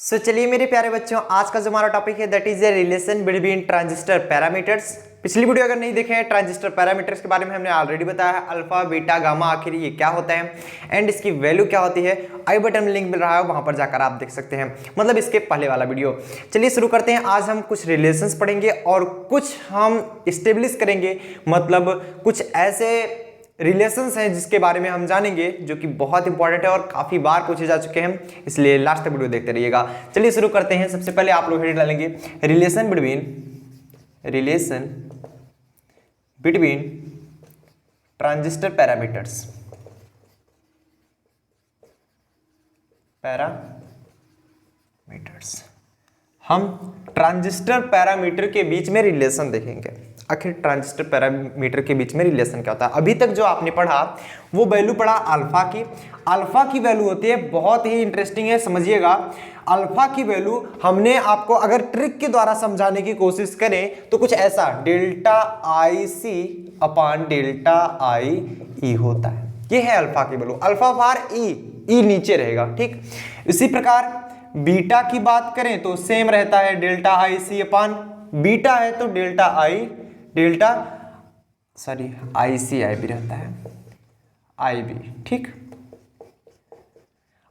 चलिए मेरे प्यारे बच्चों, आज का जो हमारा टॉपिक है that is a relation between transistor parameters. पिछली वीडियो अगर नहीं देखे हैं ट्रांजिस्टर पैरामीटर्स के बारे में हमने ऑलरेडी बताया है, अल्फा बीटा गामा आखिर ये क्या होता है एंड इसकी वैल्यू क्या होती है। आई बटन में लिंक मिल रहा है, वहां पर जाकर आप देख सकते हैं, मतलब इसके पहले वाला वीडियो। चलिए शुरू करते हैं। आज हम कुछ रिलेशंस पढ़ेंगे और कुछ हम स्टेब्लिश करेंगे, मतलब कुछ ऐसे रिलेशंस हैं जिसके बारे में हम जानेंगे जो कि बहुत इंपॉर्टेंट है और काफी बार पूछे जा चुके हैं, इसलिए लास्ट तक वीडियो देखते रहिएगा। चलिए शुरू करते हैं। सबसे पहले आप लोग हेड डालेंगे रिलेशन बिटवीन ट्रांजिस्टर पैरामीटर्स। हम ट्रांजिस्टर पैरामीटर के बीच में रिलेशन देखेंगे। आखिर ट्रांजिस्टर पैरामीटर के बीच में रिलेशन क्या होता है। अभी तक जो आपने पढ़ा वो वैल्यू पढ़ा अल्फा की। अल्फा की वैल्यू होती है, बहुत ही इंटरेस्टिंग है, समझिएगा। अल्फा की वैल्यू हमने आपको अगर ट्रिक के द्वारा समझाने की कोशिश करें तो कुछ ऐसा delta I C upon delta I E होता है। ये है अल्फा की वैल्यू। अल्फा फॉर ई नीचे रहेगा, ठीक। इसी प्रकार बीटा की बात करें तो सेम रहता है, delta I C upon beta है तो आई सी आई भी रहता है, आई बी, ठीक।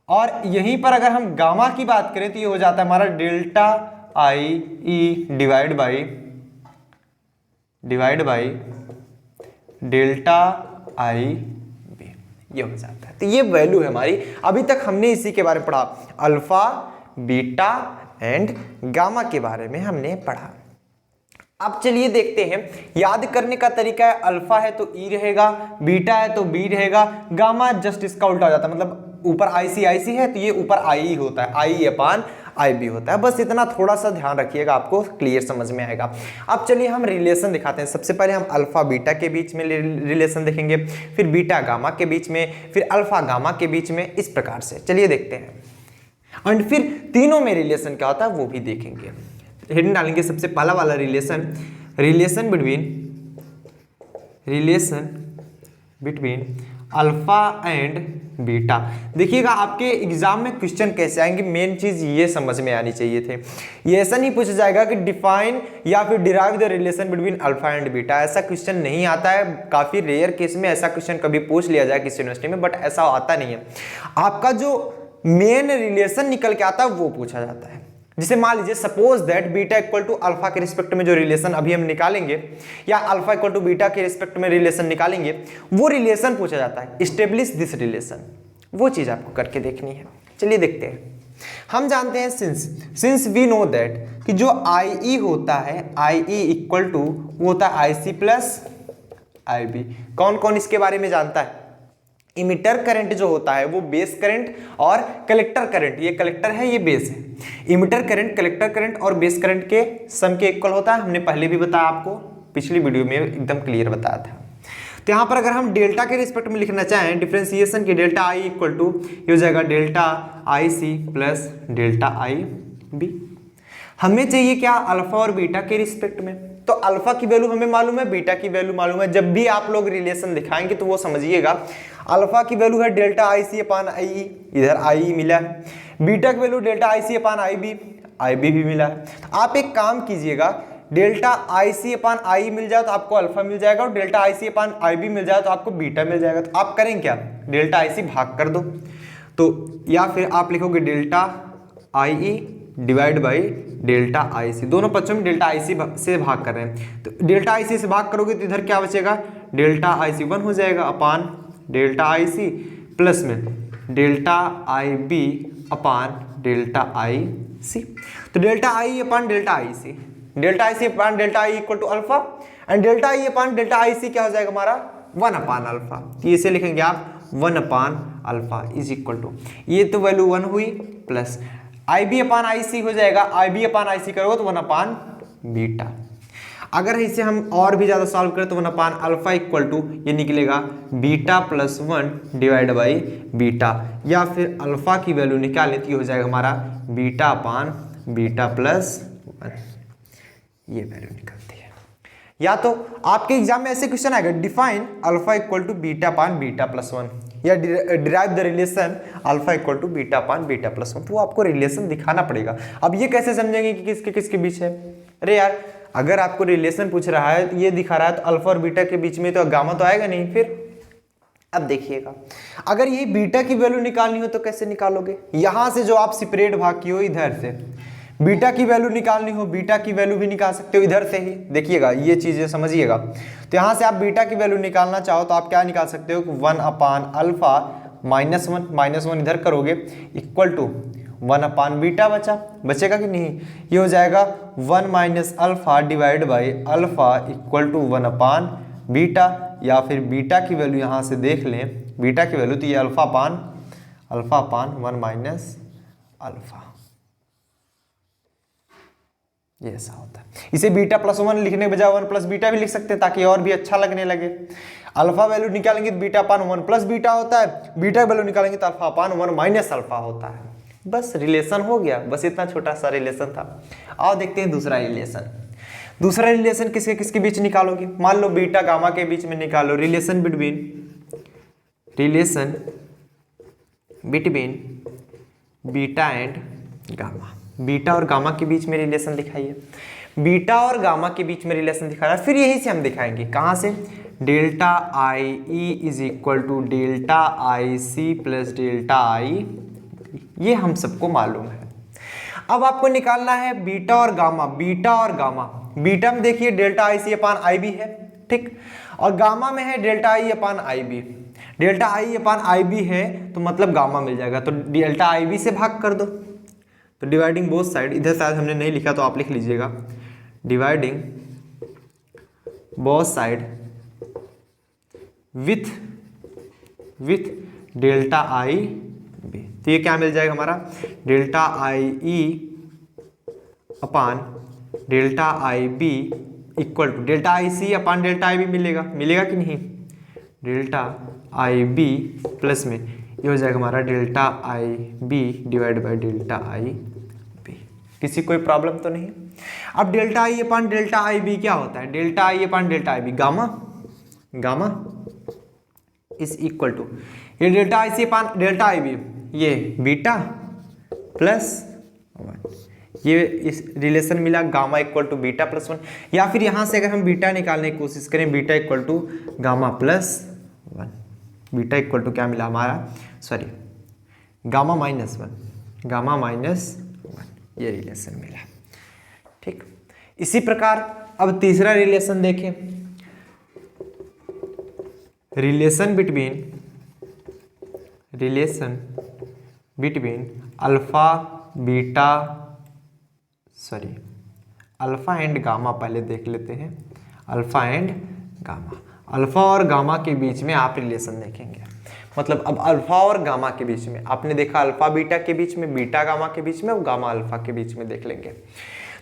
और यहीं पर अगर हम गामा की बात करें तो ये हो जाता है हमारा delta I E divide by delta I B, ये हो जाता है। तो ये वैल्यू है हमारी। अभी तक हमने इसी के बारे में पढ़ा, अल्फा बीटा एंड गामा के बारे में हमने पढ़ा। अब चलिए देखते हैं, याद करने का तरीका है, अल्फा है तो ई रहेगा, बीटा है तो बी रहेगा, गामा जस्ट इसका उल्टा हो जाता है, मतलब ऊपर आई सी है तो ये ऊपर आई होता है, आई अपान आई बी होता है। बस इतना थोड़ा सा ध्यान रखिएगा, आपको क्लियर समझ में आएगा। अब चलिए हम रिलेशन दिखाते हैं। सबसे पहले हम अल्फा बीटा के बीच में रिलेशन देखेंगे, फिर बीटा गामा के बीच में, फिर अल्फा गामा के बीच में, इस प्रकार से। चलिए देखते हैं एंड फिर तीनों में रिलेशन क्या होता है वो भी देखेंगे। हेडिंग डालेंगे सबसे पहला वाला relation between alpha and beta. देखिएगा आपके एग्जाम में क्वेश्चन कैसे आएंगे, मेन चीज ये समझ में आनी चाहिए थे। ये ऐसा नहीं पूछा जाएगा कि डिफाइन या फिर derive the relation between alpha and beta, ऐसा क्वेश्चन नहीं आता है। काफी रेयर केस में ऐसा क्वेश्चन कभी पूछ लिया जाए किसी यूनिवर्सिटी में, बट ऐसा आता नहीं है। आपका जो मेन रिलेशन निकल के आता है वो पूछा जाता है। जिसे मान लीजिए suppose that beta equal to alpha के रिस्पेक्ट में जो रिलेशन अभी हम निकालेंगे, या अल्फा इक्वल टू बीटा के रिस्पेक्ट में रिलेशन निकालेंगे, वो रिलेशन पूछा जाता है। इस्टेब्लिश दिस रिलेशन, वो चीज आपको करके देखनी है। चलिए देखते हैं। हम जानते हैं सिंस वी नो दैट कि जो आई ई होता है, आई ई इक्वल टू वो होता है आई सी प्लस आई बी। कौन कौन इसके बारे में जानता है? इमिटर करंट जो होता है वो बेस करंट और कलेक्टर करंट, ये कलेक्टर है ये बेस है। इमिटर करंट, कलेक्टर करंट और बेस करंट के सम के इक्वल होता है। हमने पहले भी बताया, आपको पिछली वीडियो में एकदम क्लियर बताया था। तो यहाँ पर अगर हम डेल्टा के रिस्पेक्ट में लिखना चाहें डिफरेंशिएशन की, डेल्टा आई इक्वल टू ये हो जाएगा delta I C plus delta I B. हमें चाहिए क्या? अल्फा और बीटा के रिस्पेक्ट में। तो अल्फा की वैल्यू हमें मालूम है, बीटा की वैल्यू मालूम है। जब भी आप लोग रिलेशन दिखाएंगे तो वो समझिएगा, अल्फा की वैल्यू है डेल्टा आई सी अपान आई ई, इधर आई ई मिला है। बीटा की value delta I C upon I B भी मिला है। तो आप एक काम कीजिएगा, डेल्टा आई सी अपान आई मिल जाए तो आपको अल्फा मिल जाएगा, और delta I C upon I B मिल जाए तो आपको बीटा मिल जाएगा। तो आप करेंगे क्या? डेल्टा आई सी भाग कर दो, तो या फिर आप लिखोगे delta I E divide by delta I C. दोनों पक्षों में डेल्टा आई सी से भाग कर रहे हैं, तो डेल्टा आई सी से भाग करोगे तो इधर क्या बचेगा? डेल्टा आई सी 1 हो जाएगा upon delta I C plus में delta I B upon delta I C. तो delta I upon delta I C, delta I C upon delta I equal to alpha, and delta I upon delta I C क्या हो जाएगा हमारा? 1 upon alpha. तो इसे लिखेंगे आप 1 upon alpha is equal to, ये तो वैल्यू 1 हुई, प्लस आई बी अपान आई सी हो जाएगा, आई बी अपान आई सी करोगे तो 1 अपान बीटा। अगर इसे हम और भी ज्यादा सॉल्व करें तो 1 अपान अल्फा इक्वल टू ये निकलेगा beta plus 1 divide by beta, या फिर अल्फा की वैल्यू निकालें तो ये हो जाएगा हमारा बीटा अपान बीटा प्लस 1, ये वैल्यू निकलती है। या तो आपके एग्जाम में ऐसे क्वेश्चन आएगा, define alpha equal to beta upon beta plus 1, या derive the relation alpha equal to beta upon beta plus 1, तो आपको रिलेशन दिखाना पड़ेगा। अब ये कैसे समझेंगे कि किसके किसके बीच है? अरे यार, अगर आपको रिलेशन पूछ रहा है, ये दिखा रहा है, तो अल्फा और बीटा के बीच में तो गामा तो आएगा नहीं। फिर अब देखिएगा, अगर ये बीटा की वैल्यू निकालनी हो तो कैसे निकालोगे? यहां से जो आप सेपरेट भाग की हो, इधर से बीटा की वैल्यू निकालनी हो, बीटा की वैल्यू भी निकाल सकते हो इधर से ही। देखिएगा, ये चीजें समझिएगा। तो यहां से आप बीटा की वैल्यू निकालना चाहो तो आप क्या निकाल सकते हो? 1 अपान अल्फा माइनस वन इधर करोगे इक्वल टू 1 अपान बीटा बचेगा कि नहीं? ये हो जाएगा 1 minus alpha divide by alpha equal to 1 upon beta, या फिर बीटा की वैल्यू यहाँ से देख लें, बीटा की वैल्यू तो ये अल्फा अपान 1 माइनस अल्फा, ये ऐसा होता है। इसे बीटा प्लस 1 लिखने के बजाय 1 प्लस बीटा भी लिख सकते हैं, ताकि और भी अच्छा लगने लगे। अल्फा वैल्यू निकालेंगे तो बीटा अपान 1 प्लस बीटा होता है, बीटा वैल्यू निकालेंगे तो अल्फा अपान 1 माइनस अल्फा होता है। बस रिलेशन हो गया, बस इतना छोटा सा रिलेशन था। आओ देखते हैं दूसरा रिलेशन। दूसरा रिलेशन किसके किसके बीच निकालोगे? मान लो बीटा गामा के बीच में निकालो। Relation between beta and gamma. Beta और गामा के बीच में रिलेशन दिखाइए। बीटा और गामा के बीच में रिलेशन दिखा रहा है, फिर यही से हम दिखाएंगे। कहाँ से? Delta I E is equal to delta I C plus delta I, ये हम सबको मालूम है। अब आपको निकालना है बीटा और गामा। बीटा में देखिए delta I C upon I B है, ठीक, और गामा में है delta I upon I B. Delta I upon I B है तो मतलब गामा मिल जाएगा, तो डेल्टा आई बी से भाग कर दो। तो डिवाइडिंग बोथ साइड, इधर शायद हमने नहीं लिखा तो आप लिख लीजिएगा, dividing both side with delta I B, तो ये क्या मिल जाएगा हमारा? Delta I E upon delta I B equal to delta I C upon delta I B मिलेगा कि नहीं? डेल्टा आई बी प्लस में ये हो जाएगा हमारा delta I B divide by delta I B. किसी कोई प्रॉब्लम तो नहीं? अब delta I upon delta I B क्या होता है? Delta I upon delta I B gamma is equal to ये delta I C upon delta I B, ये बीटा प्लस 1, ये इस रिलेशन मिला gamma equal to beta plus 1। या फिर यहाँ से अगर हम बीटा निकालने की कोशिश करें, beta equal to gamma plus 1, beta equal to क्या मिला हमारा? सॉरी, गामा माइनस 1, ये रिलेशन मिला, ठीक। इसी प्रकार अब तीसरा रिलेशन देखें। Relation between alpha and gamma पहले देख लेते हैं। अल्फा एंड गामा, अल्फा और गामा के बीच में आप रिलेशन देखेंगे। मतलब अब अल्फा और गामा के बीच में आपने देखा, अल्फा बीटा के बीच में, बीटा गामा के बीच में, और गामा अल्फा के बीच में देख लेंगे।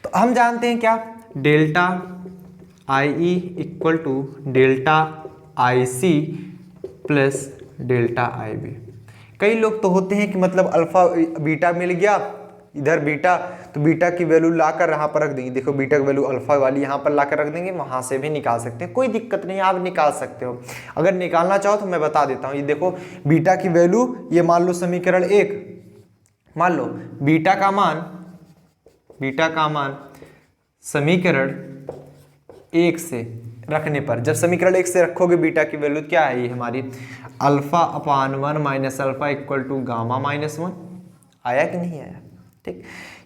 तो हम जानते हैं क्या? Delta I E equal to delta I C plus delta I B. कई लोग तो होते हैं कि मतलब अल्फा बीटा मिल गया इधर बीटा, तो बीटा की वैल्यू लाकर यहाँ पर रख देंगे। देखो बीटा की वैल्यू अल्फा वाली यहाँ पर लाकर रख देंगे, वहाँ से भी निकाल सकते हैं, कोई दिक्कत नहीं, आप निकाल सकते हो। अगर निकालना चाहो तो मैं बता देता हूँ। ये देखो बीटा की वैल्यू, ये मान लो समीकरण 1, मान लो बीटा का मान समीकरण 1 से रखने पर, जब समीकरण 1 से रखोगे बीटा की वैल्यू क्या है? ये हमारी alpha upon 1 minus alpha equal to gamma minus 1। आया कि नहीं आया? ठीक।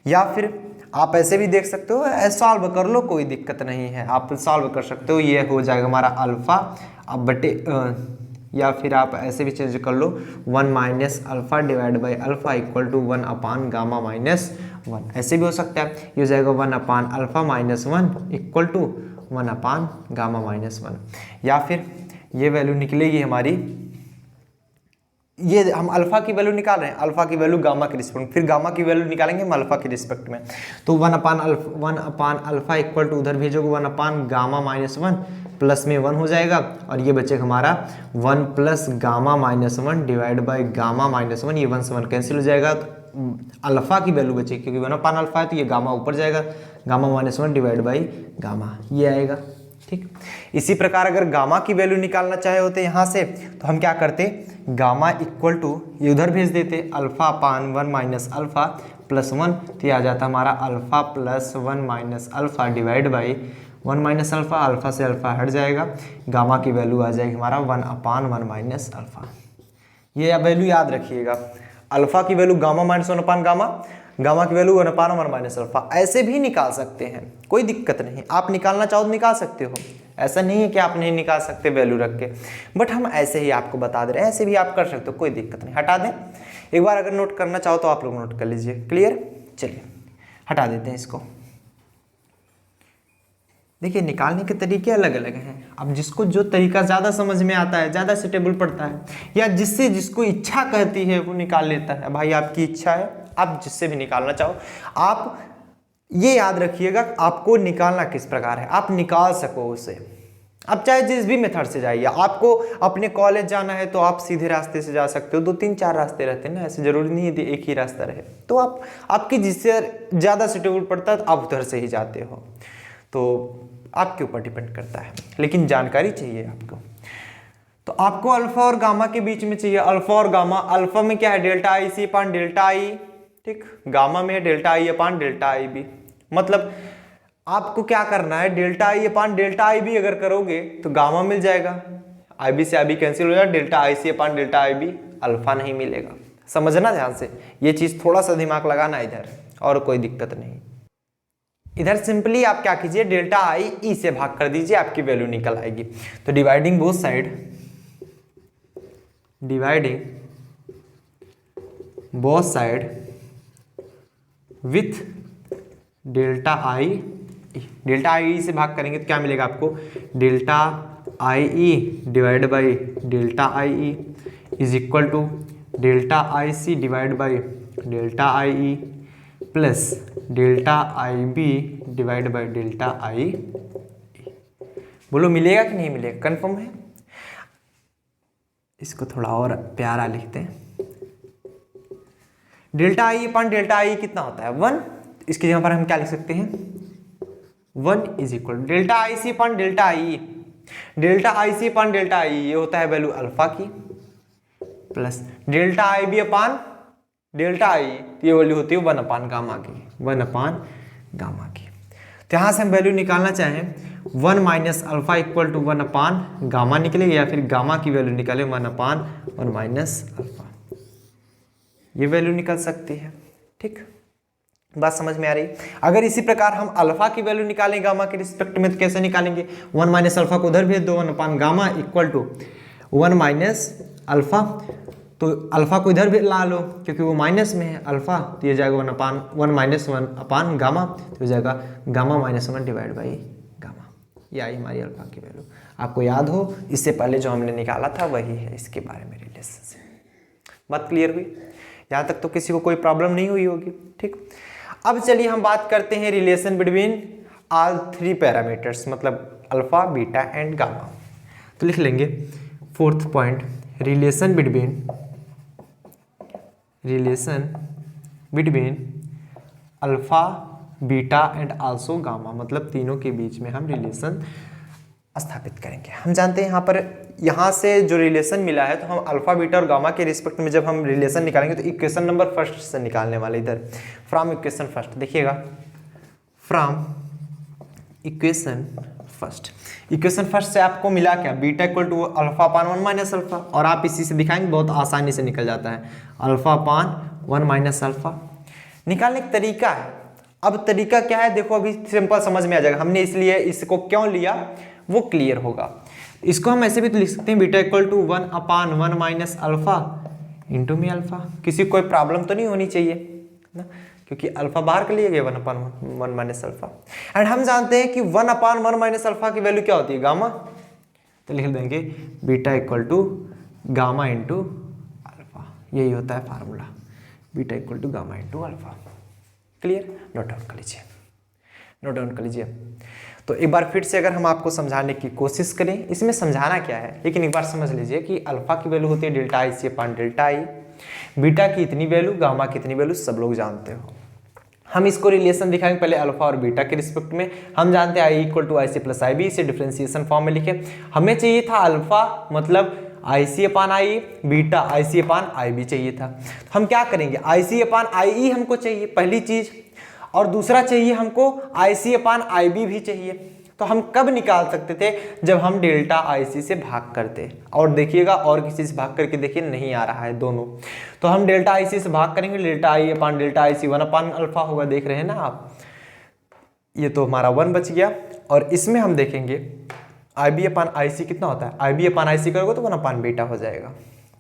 या फिर आप ऐसे भी देख सकते हो, सॉल्व कर लो, कोई दिक्कत नहीं है, आप सॉल्व कर सकते हो। ये हो जाएगा हमारा अल्फा अब बटे, या फिर आप ऐसे भी चेंज कर लो, 1 minus alpha divide by alpha equal to 1 upon gamma minus 1, ऐसे भी हो सकता है। ये हो जाएगा 1 upon alpha minus 1 equal to 1 upon gamma minus 1। या फिर ये वैल्यू निकलेगी हमारी, ये हम अल्फा की वैल्यू निकाल रहे हैं, अल्फा की वैल्यू गामा के रिस्पेक्ट में, फिर गामा की वैल्यू निकालेंगे हम अल्फा के रिस्पेक्ट में। तो 1 अपान अल्फा इक्वल टू उधर भेजोगे 1 अपान गामा माइनस 1 प्लस में 1 हो जाएगा, और ये बचेगा हमारा 1 plus gamma minus 1 divide by gamma minus 1। ये 1 से 1 कैंसिल हो जाएगा, तो अल्फा की वैल्यू बचेगी, क्योंकि 1 अपान अल्फा है तो ये गामा ऊपर जाएगा, gamma minus 1 divide by gamma, ये आएगा। ठीक। इसी प्रकार अगर गामा की वैल्यू निकालना चाहे होते यहाँ से तो हम क्या करते, गामा इक्वल टू ये उधर भेज देते alpha upon 1 minus alpha plus 1, तो ये आ जाता हमारा alpha plus 1 minus alpha divide by 1 minus alpha, alpha से अल्फा हट जाएगा, गामा की वैल्यू आ जाएगी हमारा 1 अपान 1 माइनस अल्फा। ये वैल्यू याद रखिएगा, अल्फा की value gamma minus 1 upon gamma, gamma की वैल्यू 1 अपान 1 माइनस अल्फा। ऐसे भी निकाल सकते हैं, कोई दिक्कत नहीं, आप निकालना चाहो तो निकाल सकते हो, ऐसा नहीं है कि आप नहीं निकाल सकते वैल्यू रख के, बट हम ऐसे ही आपको बता दे रहे हैं, ऐसे भी आप कर सकते हो, कोई दिक्कत नहीं। हटा दें, एक बार अगर नोट करना चाहो तो आप लोग नोट कर लीजिए। क्लियर, चलिए हटा देते हैं इसको। देखिए निकालने के तरीके अलग अलग हैं, अब जिसको जो तरीका ज़्यादा समझ में आता है, ज़्यादा सुटेबल पड़ता है, या जिससे जिसको इच्छा कहती है वो निकाल लेता है। भाई आपकी इच्छा है, आप जिससे भी निकालना चाहो, आप ये याद रखिएगा आपको निकालना किस प्रकार है, आप निकाल सको उसे। अब चाहे जिस भी मेथड से जाइए, आपको अपने कॉलेज जाना है तो आप सीधे रास्ते से जा सकते हो, 2-3-4 रास्ते रहते हैं ना, ऐसे जरूरी नहीं है एक ही रास्ता रहे, तो आप आपकी जिससे ज़्यादा सुटेबल पड़ता है तो आप उधर से ही जाते हो, तो आपके ऊपर डिपेंड करता है, लेकिन जानकारी चाहिए आपको। तो आपको अल्फा और गामा के बीच में चाहिए, अल्फा और गामा। अल्फा में क्या है, delta I C upon delta आई, ठीक। गामा में delta I upon delta I B. मतलब आपको क्या करना है, delta I upon delta I B अगर करोगे तो गामा मिल जाएगा, आई बी से आई बी कैंसिल हो जाएगा, delta I C upon delta I B, alpha नहीं मिलेगा। समझना ध्यान से, ये चीज़ थोड़ा सा दिमाग लगाना इधर, और कोई दिक्कत नहीं। इधर सिंपली आप क्या कीजिए, डेल्टा आई ई से भाग कर दीजिए, आपकी वैल्यू निकल आएगी। तो dividing both side, dividing both side with delta I, delta I से भाग करेंगे तो क्या मिलेगा आपको, delta I E divide by delta I E is equal to delta I C divide by delta I E plus delta I B divide by delta I. बोलो मिलेगा कि नहीं मिलेगा, कंफर्म है? इसको थोड़ा और प्यारा लिखते हैं, डेल्टा आई अपान डेल्टा आई कितना होता है 1, इसकी जगह पर हम क्या लिख सकते हैं 1 is equal delta I C upon delta I, delta I C upon delta I ये होता है वैल्यू अल्फा की, plus delta I B upon delta I ये वैल्यू होती है 1 अपान गामा की, 1 अपान गामा की। तो यहाँ से हम वैल्यू निकालना चाहें 1 minus alpha equal to 1 upon gamma निकलेगा, या फिर गामा की वैल्यू निकाले 1 अपान 1 माइनस अल्फा, ये वैल्यू निकल सकती है। ठीक, बात समझ में आ रही? अगर इसी प्रकार हम अल्फा की वैल्यू निकालें गामा के रिस्पेक्ट में तो कैसे निकालेंगे, 1 माइनस अल्फा को उधर भेज दो, 1 upon gamma equal to 1 minus alpha, तो अल्फा को इधर भी ला लो क्योंकि वो माइनस में है अल्फा, तो ये जाएगा 1 अपान 1 माइनस 1 अपान गामा, तो हो जाएगा gamma minus 1 divide by gamma. ये आई हमारी अल्फा की वैल्यू। आपको याद हो इससे पहले जो हमने निकाला था वही है इसके बारे में रिलेशन से। बात क्लियर हुई? यहाँ तक तो किसी को कोई प्रॉब्लम नहीं हुई होगी। ठीक, अब चलिए हम बात करते हैं रिलेशन बिटवीन ऑल 3 पैरामीटर्स, मतलब अल्फा बीटा एंड गामा। तो लिख लेंगे 4th point, relation between alpha beta and also gamma, मतलब तीनों के बीच में हम रिलेशन स्थापित करेंगे। हम जानते हैं यहाँ से जो रिलेशन मिला है तो हम अल्फा बीटा और गामा के रिस्पेक्ट में जब हम रिलेशन निकालेंगे तो इक्वेशन नंबर फर्स्ट से निकालने वाले, इधर फ्रॉम इक्वेशन फर्स्ट, देखिएगा from equation first. Equation first से आपको मिला क्या, beta equal to alpha upon 1 minus alpha, और आप इसी से दिखाएंगे बहुत आसानी से निकल जाता है, अल्फा अपान 1 माइनस अल्फा। निकालने का तरीका है, अब तरीका क्या है देखो, अभी सिंपल समझ में आ जाएगा, हमने इसलिए इसको क्यों लिया वो क्लियर होगा। इसको हम ऐसे भी तो लिख सकते हैं, beta equal to 1 upon 1 minus alpha into में अल्फा। किसी कोई प्रॉब्लम तो नहीं होनी चाहिए ना, क्योंकि अल्फा बाहर कर लिए गए 1 अपान 1 माइनस अल्फा, एंड हम जानते हैं कि 1 अपान 1 माइनस अल्फा की वैल्यू क्या होती है, गामा। तो लिख देंगे beta equal to gamma into alpha, यही होता है formula, beta equal to gamma into alpha. Clear? Note down कर लीजिए, नोट डाउन कर लीजिए। तो एक बार फिर से अगर हम आपको समझाने की कोशिश करें, इसमें समझाना क्या है, लेकिन एक बार समझ लीजिए कि अल्फा की वैल्यू होती है delta I C upon delta I, beta की इतनी वैल्यू, गामा की इतनी वैल्यू सब लोग जानते हो। हम इसको रिलेशन दिखाएंगे पहले अल्फा और बीटा के रिस्पेक्ट में। हम जानते हैं I equal to I C plus I B, इसे डिफ्रेंसिएशन फॉर्म में लिखे। हमें चाहिए था अल्फा मतलब आई C upon I, beta I C upon I B चाहिए था। तो हम क्या करेंगे, आई सी अपान आई ई हमको चाहिए पहली चीज, और दूसरा चाहिए हमको आई सी अपान आई बी भी चाहिए। तो हम कब निकाल सकते थे, जब हम डेल्टा आई सी से भाग करते। और देखिएगा और किसी से भाग करके देखिए नहीं आ रहा है दोनों, तो हम डेल्टा आई सी से भाग करेंगे, delta I upon delta I C 1 upon alpha होगा, देख रहे हैं ना आप, ये तो हमारा 1 बच गया। और इसमें हम देखेंगे आई बी अपान आई सी कितना होता है, आई बी अपान आई सी करोगे तो 1 अपान बीटा हो जाएगा।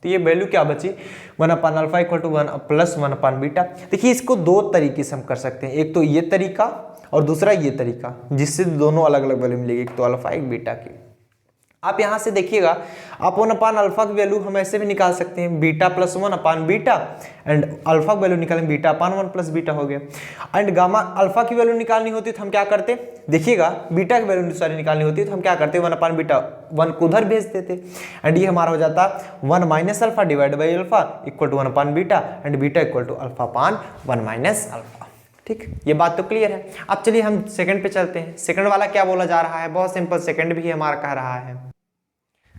तो ये वैल्यू क्या बची, 1 upon alpha equal to 1 plus 1 upon beta. देखिए इसको दो तरीके से हम कर सकते हैं, एक तो ये तरीका और दूसरा ये तरीका, जिससे दोनों अलग अलग वैल्यू मिलेगी, एक तो अल्फा एक बीटा की। आप यहाँ से देखिएगा, आप 1 अपान अल्फा की वैल्यू हम ऐसे भी निकाल सकते हैं, beta plus 1 upon beta, and alpha की वैल्यू निकालेंगे बीटा अपान 1 प्लस बीटा हो गया। एंड गामा अल्फा की वैल्यू निकालनी होती तो हम क्या करते, देखिएगा बीटा की वैल्यू सारी निकालनी होती तो हम क्या करते, 1 अपान बीटा 1 को उधर भेज देते, एंड ये हमारा हो जाता 1 minus alpha divide by alpha equal to 1 upon beta, and beta equal to alpha upon 1 minus alpha. ठीक, ये बात तो क्लियर है। अब चलिए हम सेकंड पे चलते हैं। सेकंड वाला क्या बोला जा रहा है, बहुत सिंपल, सेकंड भी हमारा कह रहा है।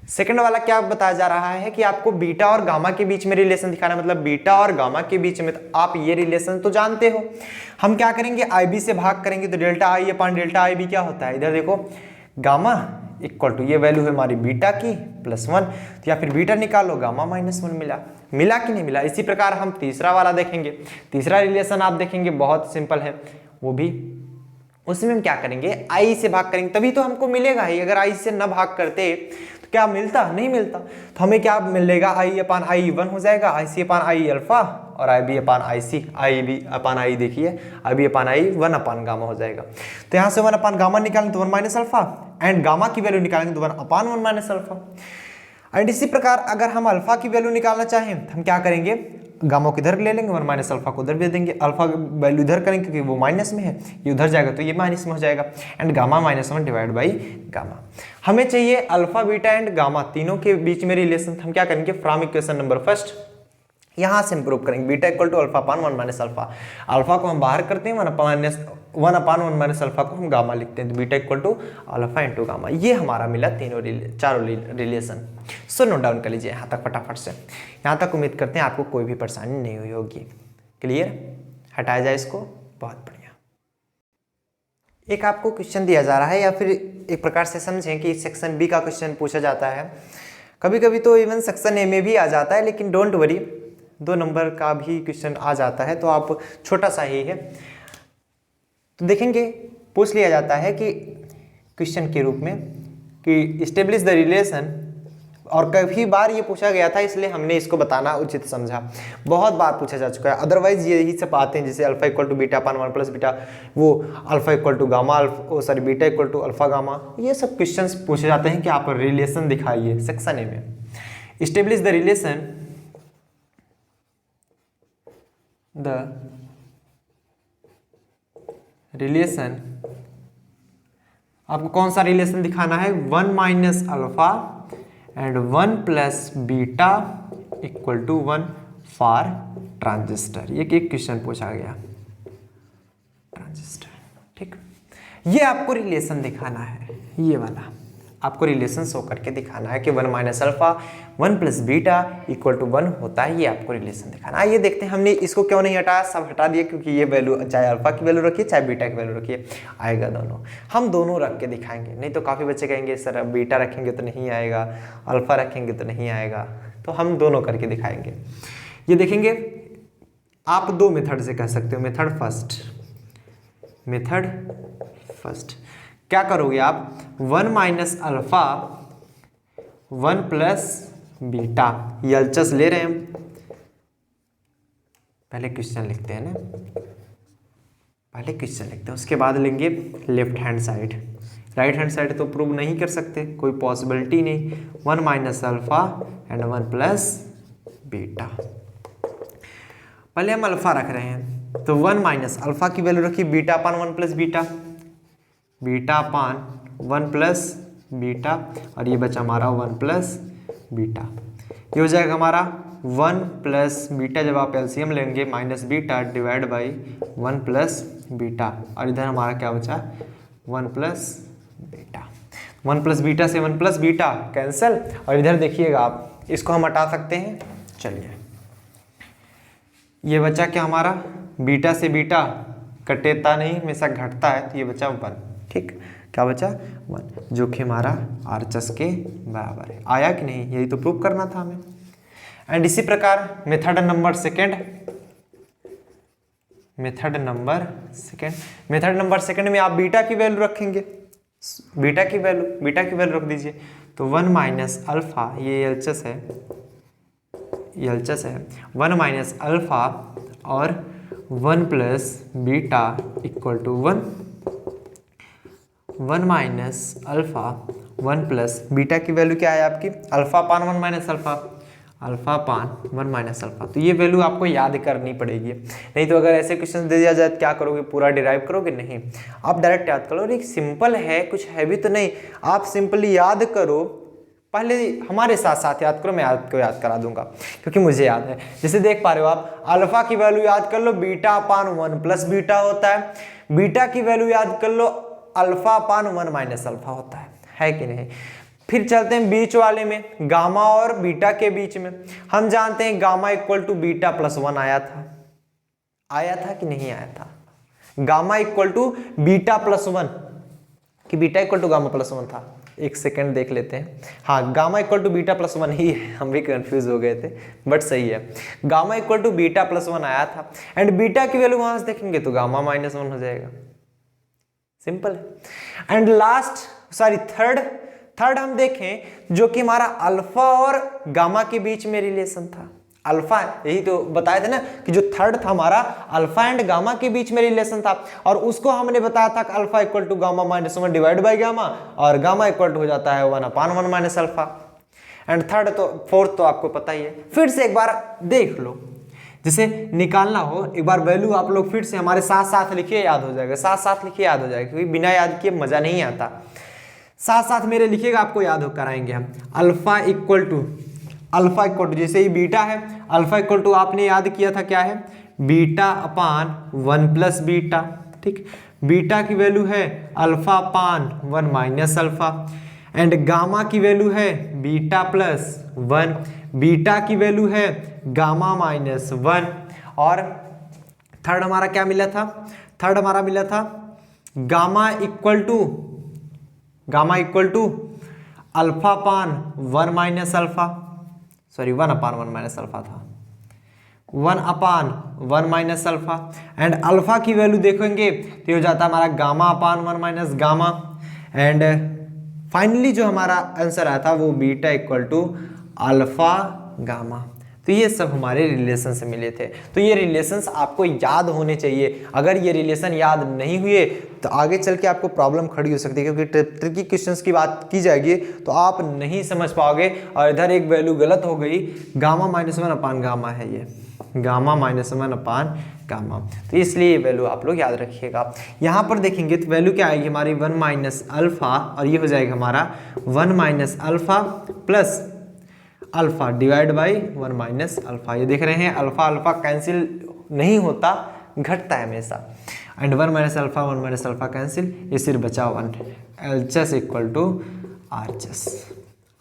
सेकंड वाला क्या बताया जा रहा है कि आपको बीटा और गामा के बीच में रिलेशन दिखाना है, मतलब बीटा और गामा के बीच में। तो आप ये रिलेशन तो जानते हो, हम क्या करेंगे, आई बी से भाग करेंगे तो delta I upon delta I B क्या होता है, इधर देखो गामा इक्वल टू ये वैल्यू है हमारी बीटा की प्लस 1, तो या फिर बीटा निकालो गामा माइनस 1 मिला कि नहीं मिला। इसी प्रकार हम तीसरा वाला देखेंगे। तीसरा रिलेशन आप देखेंगे बहुत सिंपल है, वो भी उसमें हम क्या करेंगे, आई से भाग करेंगे तभी तो हमको मिलेगा ही। अगर आई से न भाग करते तो क्या मिलता, नहीं मिलता। तो हमें क्या मिलेगा, आई अपान आई 1 हो जाएगा, आई सी अपान आई अल्फा, और आई बी अपान आई सी, आई बी अपान आई देखिए आई बी अपान आई 1 अपान गामा हो जाएगा। तो यहाँ से 1 अपान गामा निकालेंगे तो 1 माइनस अल्फा, एंड गामा की वैल्यू निकालेंगे तो 1 अपान 1 माइनस अल्फा। एंड इसी प्रकार अगर हम अल्फा की वैल्यू निकालना चाहें तो हम क्या करेंगे, गामा को इधर ले लेंगे, 1 माइनस अल्फा को उधर भेज देंगे, अल्फा की वैल्यू इधर करेंगे क्योंकि वो माइनस में है, ये उधर जाएगा तो ये माइनस में हो जाएगा, and gamma minus 1 divide by gamma. हमें चाहिए अल्फा बीटा एंड गामा तीनों के बीच में रिलेशन। हम क्या करेंगे, फ्रॉम इक्वेशन नंबर फर्स्ट यहाँ से इंप्रूव करेंगे, beta equal to alpha upon 1 minus alpha. Alpha को हम बाहर करते हैं, 1 अपान 1 माइनस अल्फा को हम गामा लिखते हैं, तो beta equal to alpha into gamma. ये हमारा मिला चारों रिलेशन। सो नोट डाउन कर लीजिए यहाँ तक फटाफट से। यहाँ तक उम्मीद करते हैं आपको कोई भी परेशानी नहीं हुई होगी। क्लियर, हटाया जाए इसको, बहुत बढ़िया। एक आपको क्वेश्चन दिया जा रहा है, या फिर एक प्रकार से समझें कि सेक्शन बी का क्वेश्चन पूछा जाता है। कभी कभी तो इवन सेक्शन ए में भी आ जाता है, लेकिन डोंट वरी 2 नंबर का भी क्वेश्चन आ जाता है, तो आप छोटा सा ही है तो देखेंगे। पूछ लिया जाता है कि क्वेश्चन के रूप में कि इस्टेब्लिश द रिलेशन, और कभी बार ये पूछा गया था इसलिए हमने इसको बताना उचित समझा। बहुत बार पूछा जा चुका है, अदरवाइज यही सब आते हैं जैसे alpha equal to beta upon 1 plus beta, वो alpha equal to gamma sorry beta equal to alpha gamma, ये सब क्वेश्चंस पूछे जाते हैं कि आप रिलेशन दिखाइए सेक्शन ए में। इस्टेब्लिश द रिलेशन आपको कौन सा रिलेशन दिखाना है, 1 minus alpha and 1 plus beta equal to 1 for transistor. ये एक क्वेश्चन पूछा गया, ट्रांजिस्टर। ठीक, ये आपको रिलेशन दिखाना है, ये वाला आपको रिलेशन शो करके दिखाना है कि 1 minus alpha 1 plus beta equal to 1 होता है। ये आपको रिलेशन दिखाना है। ये देखते हैं हमने इसको क्यों नहीं हटाया, सब हटा दिया क्योंकि ये वैल्यू चाहे अल्फा की वैल्यू रखिए चाहे बीटा की वैल्यू रखिए, आएगा दोनों। हम दोनों रख के दिखाएंगे, नहीं तो काफ़ी बच्चे कहेंगे सर अब बीटा रखेंगे तो नहीं आएगा, अल्फा रखेंगे तो नहीं आएगा, तो हम दोनों करके दिखाएंगे। ये देखेंगे आप 2 मेथड से कह सकते हो। मेथड फर्स्ट क्या करोगे आप, 1 माइनस अल्फा 1 प्लस बीटा, ये एलएचएस ले रहे हैं हम। पहले क्वेश्चन लिखते हैं ना, उसके बाद लेंगे left hand side. Right hand side तो प्रूव नहीं कर सकते, कोई पॉसिबिलिटी नहीं। 1 minus alpha and 1 plus beta, पहले हम अल्फा रख रहे हैं तो 1 माइनस अल्फा की वैल्यू रखिए beta upon 1 plus beta, beta upon 1 plus beta, और ये बचा हमारा 1 प्लस बीटा। ये हो जाएगा हमारा 1 प्लस बीटा, जब आप एलसीएम लेंगे minus beta divide by 1 plus beta, और इधर हमारा क्या बचा 1 प्लस बीटा। 1 प्लस बीटा से 1 प्लस बीटा कैंसिल, और इधर देखिएगा आप इसको हम हटा सकते हैं। चलिए ये बचा क्या हमारा, बीटा से बीटा कटेता नहीं, हमेशा घटता है, तो ये बचा 1। ठीक, क्या बचा 1, जो कि हमारा आरएचएस के बराबर है। आया कि नहीं, यही तो प्रूव करना था हमें। एंड इसी प्रकार मेथड नंबर सेकंड में आप बीटा की वैल्यू रखेंगे, बीटा की वैल्यू रख दीजिए। तो 1 माइनस अल्फा, ये एलएचएस है, 1 माइनस अल्फा और 1 plus beta equal to 1 minus alpha 1 plus beta की वैल्यू क्या है आपकी, alpha upon 1 minus alpha, alpha upon 1 minus alpha. तो ये वैल्यू आपको याद करनी पड़ेगी, नहीं तो अगर ऐसे क्वेश्चन दे दिया जाए तो क्या करोगे, पूरा डिराइव करोगे, नहीं आप डायरेक्ट याद करो। एक सिंपल है, कुछ हैवी तो नहीं, आप सिंपली याद करो, पहले हमारे साथ साथ याद करो, मैं आपको याद करा दूंगा क्योंकि मुझे याद है। जैसे देख पा रहे हो आप, अल्फा की वैल्यू याद कर लो, बीटा अपान 1 प्लस बीटा होता है। बीटा की वैल्यू याद कर लो, अल्फा अपान 1 माइनस अल्फा होता है कि नहीं। फिर चलते हैं बीच वाले में, गामा और बीटा के बीच में। हम जानते हैं gamma equal to beta plus 1 आया था कि नहीं आया था। Gamma equal to beta plus 1 कि beta equal to gamma plus 1 था, एक सेकंड देख लेते हैं। हाँ, gamma equal to beta plus 1 ही है, हम भी कंफ्यूज हो गए थे, बट सही है। Gamma equal to beta plus 1 आया था, एंड बीटा की वैल्यू वहां से देखेंगे तो गामा माइनस 1 हो जाएगा, सिंपल है। एंड थर्ड हम देखें, जो कि हमारा अल्फा और गामा के बीच में रिलेशन था। अल्फा, यही तो बताए थे ना कि जो थर्ड था हमारा, अल्फा एंड गामा के बीच में रिलेशन था, और उसको हमने बताया था कि alpha equal to gamma minus 1 divide by gamma, और गामा इक्वल टू हो जाता है 1 upon 1 minus alpha. And fourth तो आपको पता ही है। फिर से एक बार देख लो, जिसे निकालना हो एक बार वैल्यू आप लोग फिर से हमारे साथ साथ लिखिए, याद हो जाएगा, साथ लिखिए, याद हो जाएगा, क्योंकि बिना याद किए मजा नहीं आता। साथ मेरे लिखिएगा, आपको याद कराएंगे हम। अल्फा इक्वल टू जैसे ही बीटा है, अल्फा इक्वल टू आपने याद किया था क्या है, बीटा अपान 1 प्लस बीटा। ठीक, बीटा की वैल्यू है alpha upon 1 minus alpha, and gamma की वैल्यू है बीटा प्लस 1, बीटा की वैल्यू है गामा माइनस 1, और थर्ड हमारा क्या मिला था, gamma equal to alpha upon 1 minus alpha, sorry 1 upon 1 minus alpha था, 1 upon 1 minus alpha. And alpha की वैल्यू देखेंगे तो ये हो जाता है हमारा gamma upon 1 minus gamma. And finally जो हमारा आंसर आया था वो beta equal to alpha gamma. तो ये सब हमारे रिलेशन से मिले थे। तो ये रिलेशंस आपको याद होने चाहिए। अगर ये रिलेशन याद नहीं हुए तो आगे चल के आपको प्रॉब्लम खड़ी हो सकती है, क्योंकि ट्रिकी क्वेश्चंस की बात की जाएगी तो आप नहीं समझ पाओगे, और इधर एक वैल्यू गलत हो गई, गामा माइनस 1 अपान गामा है, ये गामा माइनस 1 अपान गामा। तो इसलिए ये वैल्यू आप लोग याद रखिएगा। यहाँ पर देखेंगे तो वैल्यू क्या आएगी हमारी 1 माइनस अल्फा, और ये हो जाएगा हमारा 1 minus alpha plus alpha divide by 1 minus alpha. ये देख रहे हैं अल्फा कैंसिल नहीं होता, घटता है हमेशा। एंड 1 माइनस अल्फा कैंसिल, ये सिर्फ बचा 1। LHS equal to RHS.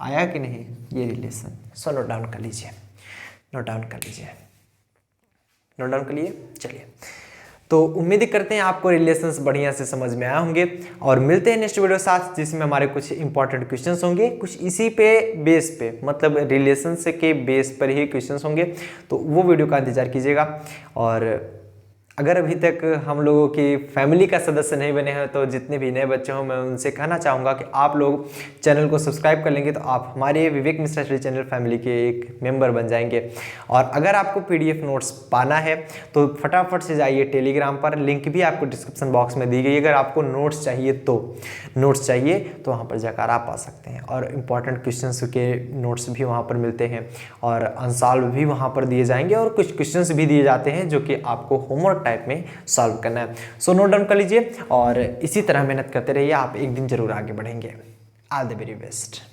आया कि नहीं ये रिलेशन? सो नोट डाउन कर लीजिए, नोट डाउन कर लिए। चलिए, तो उम्मीद करते हैं आपको रिलेशंस बढ़िया से समझ में आए होंगे, और मिलते हैं नेक्स्ट वीडियो साथ, जिसमें हमारे कुछ इंपॉर्टेंट क्वेश्चंस होंगे, कुछ इसी पे बेस पे, मतलब रिलेशंस के बेस पर ही क्वेश्चंस होंगे। तो वो वीडियो का इंतजार कीजिएगा। और अगर अभी तक हम लोगों की फैमिली का सदस्य नहीं बने हैं तो जितने भी नए बच्चे हों मैं उनसे कहना चाहूँगा कि आप लोग चैनल को सब्सक्राइब कर लेंगे तो आप हमारे विवेक मिश्रा स्टडी चैनल फैमिली के एक मेंबर बन जाएंगे। और अगर आपको PDF नोट्स पाना है तो फटाफट से जाइए टेलीग्राम पर, लिंक भी आपको डिस्क्रिप्शन बॉक्स में दी गई। अगर आपको नोट्स चाहिए तो वहाँ पर जाकर आप पा सकते हैं, और इम्पॉर्टेंट क्वेश्चंस के नोट्स भी वहाँ पर मिलते हैं, और अनसॉल्व भी वहाँ पर दिए जाएंगे, और कुछ क्वेश्चंस भी दिए जाते हैं जो कि आपको होमवर्क टाइप में सॉल्व करना है। सो नोट डाउन कर लीजिए, और इसी तरह मेहनत करते रहिए, आप एक दिन जरूर आगे बढ़ेंगे। All the very best.